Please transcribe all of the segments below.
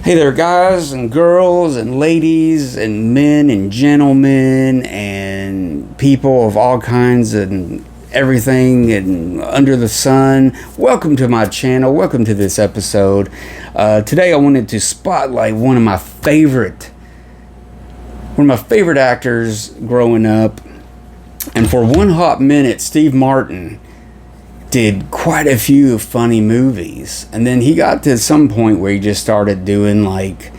Hey there, guys and girls and ladies and men and gentlemen and people of all kinds and everything and under the sun. Welcome to my channel. Welcome to this episode. Today I wanted to spotlight one of my favorite actors growing up. And for one hot minute, Steve Martin did quite a few funny movies, and then he got to some point where he just started doing like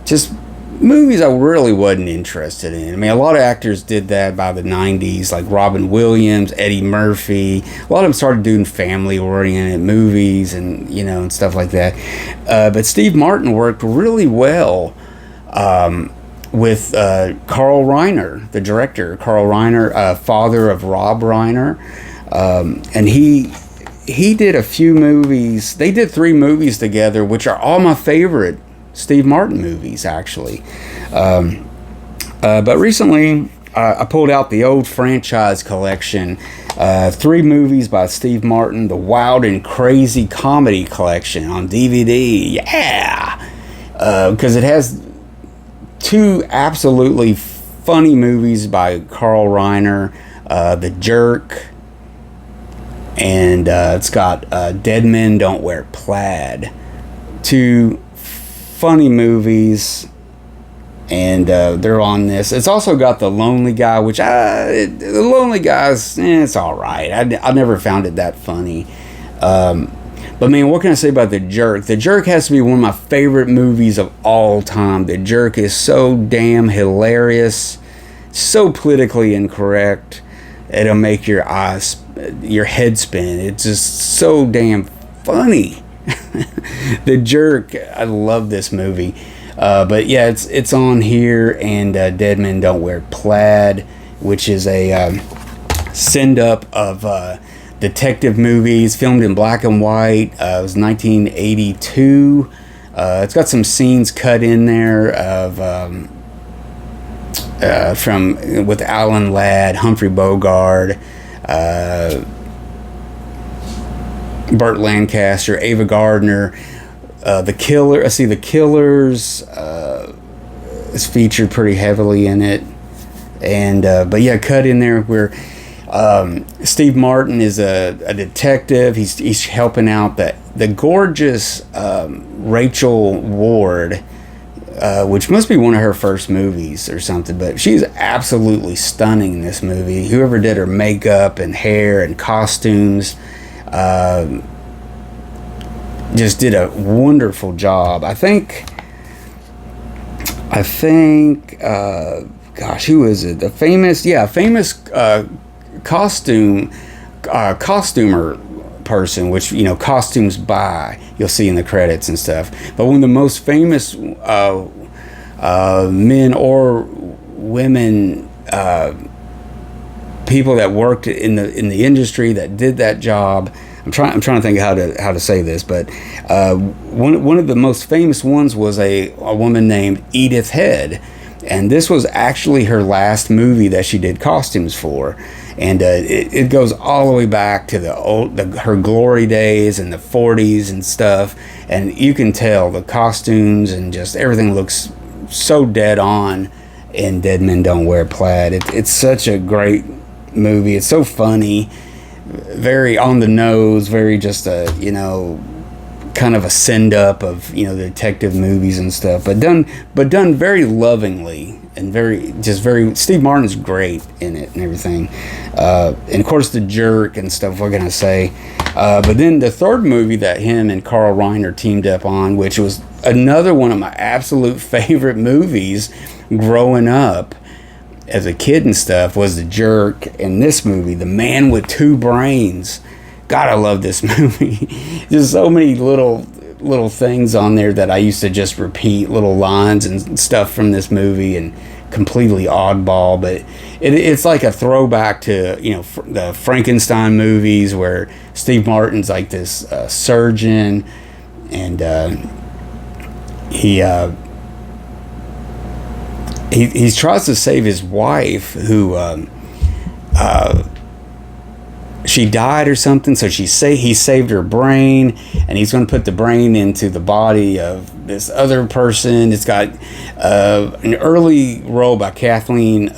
just movies I really wasn't interested in. I mean, a lot of actors did that by the 90s, like Robin Williams, Eddie Murphy. A lot of them started doing family oriented movies and and stuff like that, but Steve Martin worked really well with Carl Reiner, the director. Carl Reiner, father of Rob Reiner. And he did a few movies. They did 3 movies together, which are all my favorite Steve Martin movies, actually. But recently, I pulled out the old franchise collection, 3 movies by Steve Martin, the Wild and Crazy Comedy Collection on DVD. Yeah! Because it has 2 absolutely funny movies by Carl Reiner, The Jerk, and it's got Dead Men Don't Wear Plaid. 2 funny movies, and they're on this. It's also got The Lonely Guy, which The Lonely Guy's it's all right. I never found it that funny. But man, what can I say about The Jerk? The Jerk has to be one of my favorite movies of all time. The Jerk is so damn hilarious, so politically incorrect. It'll make your head spin. It's just so damn funny. The Jerk, I love this movie. But yeah, it's on here, and Dead Men Don't Wear Plaid, which is a send-up of detective movies filmed in black and white. It was 1982. It's got some scenes cut in there of with Alan Ladd, Humphrey Bogart, Burt Lancaster, Ava Gardner, The Killers is featured pretty heavily in it, and but yeah, cut in there where Steve Martin is a detective. He's helping out the gorgeous Rachel Ward. Which must be one of her first movies or something, but she's absolutely stunning in this movie. Whoever did her makeup and hair and costumes just did a wonderful job. I think gosh, who is it? The famous costumer person, which costumes by, you'll see in the credits and stuff. But one of the most famous men or women people that worked in the industry that did that job. I'm trying to think how to say this, but one of the most famous ones was a woman named Edith Head, and this was actually her last movie that she did costumes for. And it goes all the way back to her glory days in the 40s and stuff. And you can tell the costumes and just everything looks so dead on in Dead Men Don't Wear Plaid. It's such a great movie. It's so funny, very on the nose, very just kind of a send up of the detective movies and stuff, but done very lovingly. And Steve Martin's great in it and everything. And of course, The Jerk and stuff, what can I say? But then the third movie that him and Carl Reiner teamed up on, which was another one of my absolute favorite movies growing up as a kid and stuff, was The Jerk. And this movie, The Man with Two Brains. God, I love this movie. Just so many little things on there that I used to just repeat, little lines and stuff from this movie, and completely oddball, but it's like a throwback to the Frankenstein movies, where Steve Martin's like this surgeon, and he tries to save his wife, who she died or something, so he saved her brain, and he's going to put the brain into the body of this other person. It's got an early role by Kathleen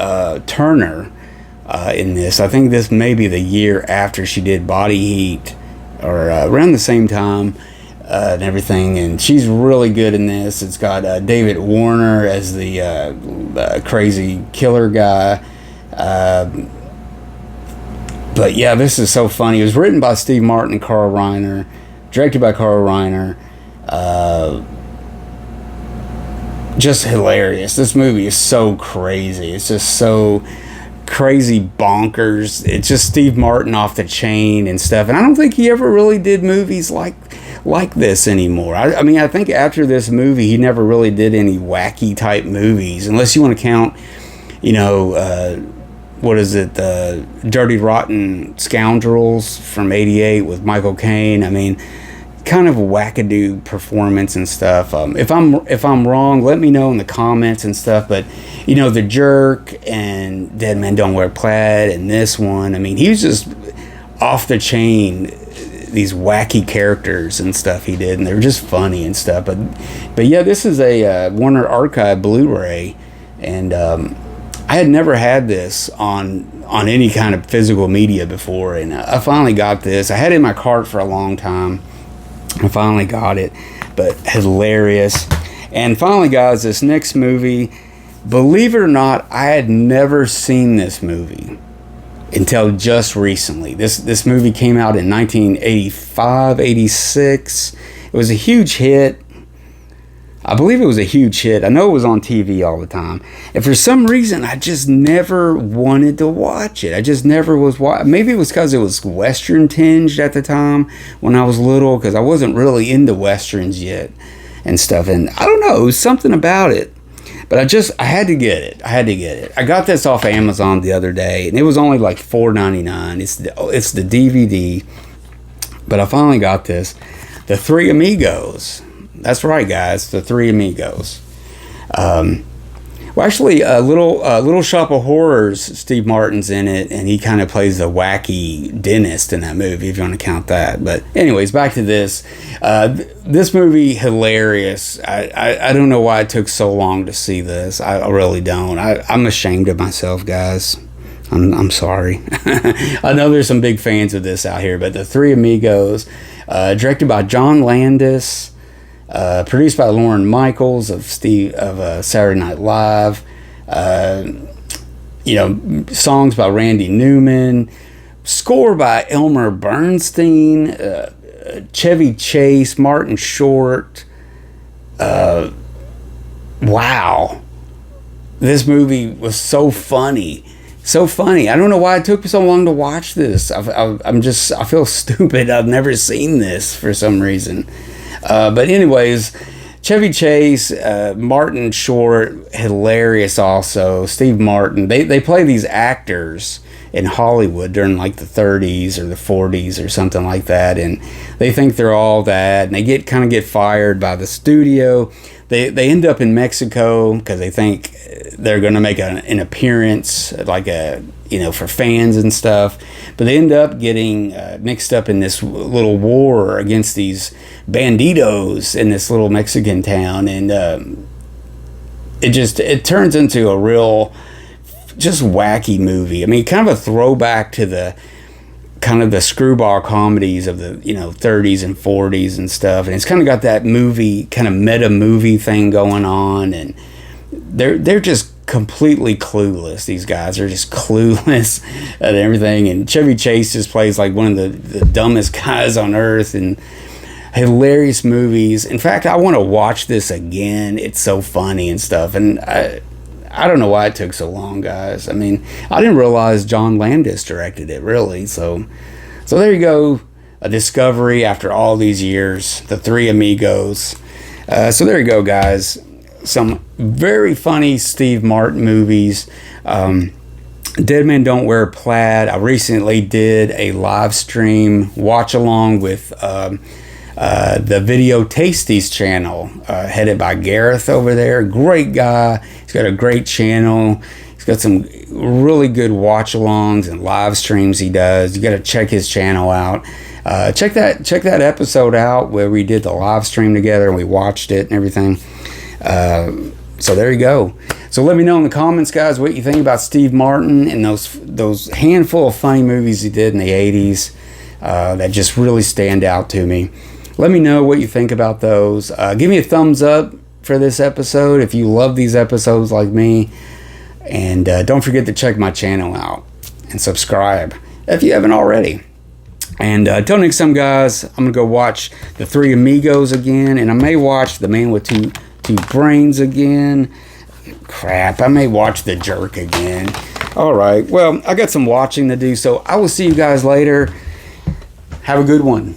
Turner in this. I think this may be the year after she did Body Heat, or around the same time, and everything, and she's really good in this. It's got David Warner as the crazy killer guy. But yeah, this is so funny. It was written by Steve Martin and Carl Reiner, directed by Carl Reiner. Just hilarious. This movie is so crazy. It's just so crazy bonkers. It's just Steve Martin off the chain and stuff. And I don't think he ever really did movies like this anymore. I mean, I think after this movie, he never really did any wacky type movies, unless you want to count, what is it, Dirty Rotten Scoundrels from '88 with Michael Caine. I mean, kind of a wackadoo performance and stuff. If I'm wrong, let me know in the comments and stuff. But The Jerk and Dead Men Don't Wear Plaid and this one, I mean, he was just off the chain. These wacky characters and stuff he did, and they were just funny and stuff. But yeah, this is a Warner Archive Blu-ray, and I had never had this on any kind of physical media before, and I finally got this. I had it in my cart for a long time. I finally got it, but hilarious. And finally, guys, this next movie, believe it or not, I had never seen this movie until just recently. This movie came out in 1985, 86. It was a huge hit. I believe it was a huge hit. I know it was on TV all the time. And for some reason, I just never wanted to watch it. I just never was watching. Maybe it was because it was Western tinged at the time when I was little, because I wasn't really into Westerns yet and stuff. And I don't know, it was something about it. But I had to get it. I got this off Amazon the other day, and it was only like $4.99. It's the DVD. But I finally got this. The Three Amigos. That's right, guys. The Three Amigos. Well, actually, Little Shop of Horrors, Steve Martin's in it, and he kind of plays the wacky dentist in that movie, if you want to count that. But anyways, back to this. This movie, hilarious. I don't know why it took so long to see this. I really don't. I'm ashamed of myself, guys. I'm sorry. I know there's some big fans of this out here, but The Three Amigos, directed by John Landis, produced by Lorne Michaels of Saturday Night Live. Songs by Randy Newman, score by Elmer Bernstein, Chevy Chase, Martin Short. Wow, this movie was so funny. I don't know why it took me so long to watch this. I feel stupid. I've never seen this for some reason. But anyways, Chevy Chase, Martin Short, hilarious also. Steve Martin. They play these actors in Hollywood during like the 30s or the 40s or something like that, and they think they're all that, and they kind of get fired by the studio. They end up in Mexico because they think they're going to make an appearance, like for fans and stuff. But they end up getting mixed up in this little war against these banditos in this little Mexican town, and it turns into a real just wacky movie. I mean, kind of a throwback to the kind of the screwball comedies of the 30s and 40s and stuff, and it's kind of got that movie kind of meta movie thing going on, and they're just completely clueless. These guys are just clueless at everything, and Chevy Chase just plays like one of the dumbest guys on earth, and hilarious movies. In fact, I want to watch this again. It's so funny and stuff, and I don't know why it took so long, guys. I mean, I didn't realize John Landis directed it, really. So there you go. A discovery after all these years. The Three Amigos. So there you go, guys. Some very funny Steve Martin movies. Dead Men Don't Wear Plaid. I recently did a live stream watch along with the Video Tasties channel, headed by Gareth over there. Great guy. He's got a great channel. He's got some really good watch-alongs and live streams he does. You got to check his channel out. Check that episode out where we did the live stream together and we watched it and everything. So there you go. So let me know in the comments, guys, what you think about Steve Martin and those handful of funny movies he did in the 80s that just really stand out to me. Let me know what you think about those. Give me a thumbs up for this episode if you love these episodes like me. And don't forget to check my channel out and subscribe if you haven't already. And until next time, guys, I'm going to go watch The Three Amigos again. And I may watch The Man with Two Brains again. Crap, I may watch The Jerk again. All right, well, I got some watching to do, so I will see you guys later. Have a good one.